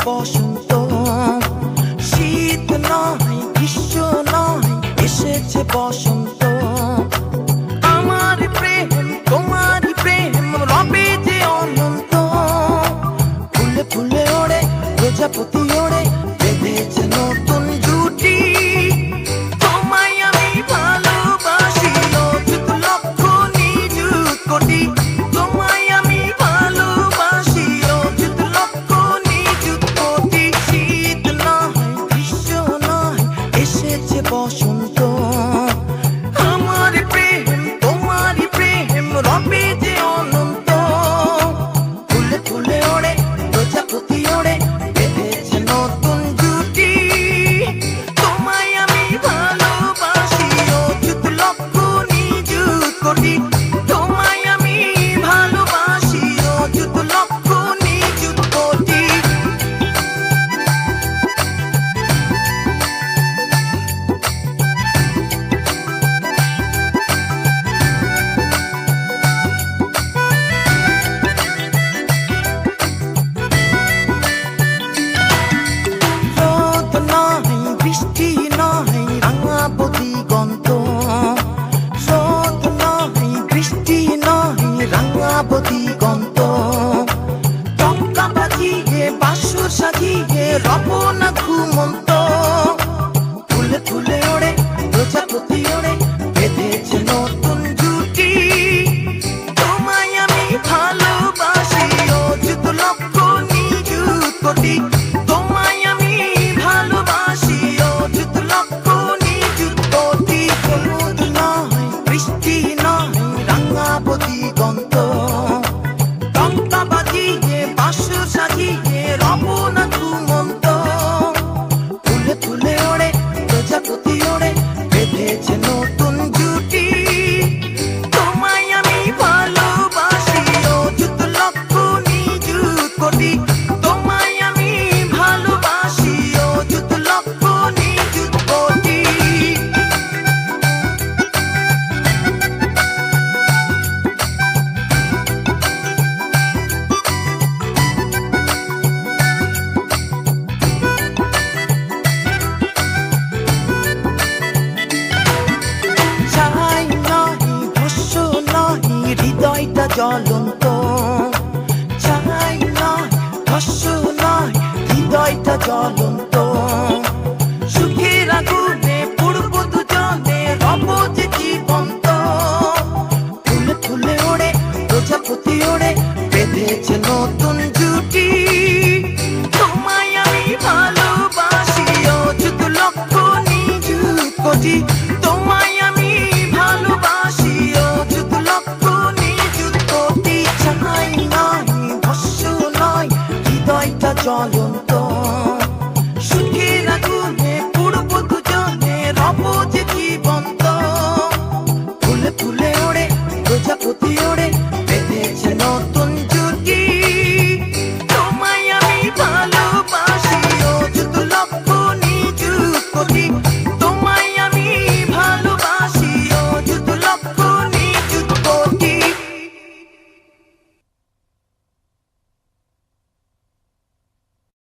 বসন্ত, শীত নয় গ্রীষ্ম নয়, এসেছে বসন্ত। আমার প্রেম তোমার প্রেম রবে যে অনন্ত, ফুলে ফুলে ওড়ে প্রজাপতি ওড়ে, বেঁধেছে নতুন জুটি। তোমায় আমি ভালোবাসি অযুত লক্ষ নিযুত কোটি, তোমায় আমি ভালোবাসি অযুত লক্ষ নিযুত কোটি। শীত নয় গ্রীষ্ম নয়, এসেছে বসন্ত। আমার প্রেম তোমার প্রেম রবে যে অনন্ত, ফুলে ফুলে ওড়ে প্রজাপতি ওড়ে, বেঁধেছে নতুন জুটি। তোমায় আমি ভালোবাসি অযুত লক্ষ নিযুত কোটি, তোমায় আমি ভালোবাসি অযুত লক্ষ নিযুত কোটি। রোদ নয় বৃষ্টি নয় রাঙাবো দিগন্ত, রোদ নয় বৃষ্টি নয় রাঙাবো দিগন্ত। টঙ্কা বাজিয়ে বাঁশর সাজিয়ে রব না ঘুমন্ত, ফুলে ফুলে ওড়ে প্রজাপতি ওড়ে, বেঁধেছে নতুন জুটি। তোমায় আমি ভালোবাসি অযুত লক্ষ নিযুত কোটি, তোমায় আমি ভালোবাসি অযুত লক্ষ নিযুত কোটি। রোদ নয় বৃষ্টি নয় রাঙাবো দিগন্ত, টঙ্কা বাজিয়ে বাঁশর সাজিয়ে রব না ঘুমন্ত, ফুলে ফুলে ওড়ে প্রজাপতি ওড়ে, বেঁধেছে নতুন জুটি। তোমায় আমি ভালোবাসি অযুত লক্ষ নিযুত কোটি, তোমায় আমি ভালোবাসি অযুত লক্ষ নিযুত কোটি। ছাই নয় ভস্য নয় হৃদয়টা জ্বলন্ত, ছাই নয় ভস্য নয় হৃদয়টা জ্বলন্ত। সুখের আগুনে পূর্ব দুজনে রব যে জীবন্ত, ফুলে ফুলে ওড়ে প্রজাপতি ওড়ে, বেঁধেছে নতুন জুটি। তোমায় আমি ভালোবাসি অযুত লক্ষ নিযুত কোটি, তোমায় আমি ভালোবাসি অযুত লক্ষ নিযুত কোটি। ছাই নয় ভস্য নয় হৃদয়টা জ্বলন্ত,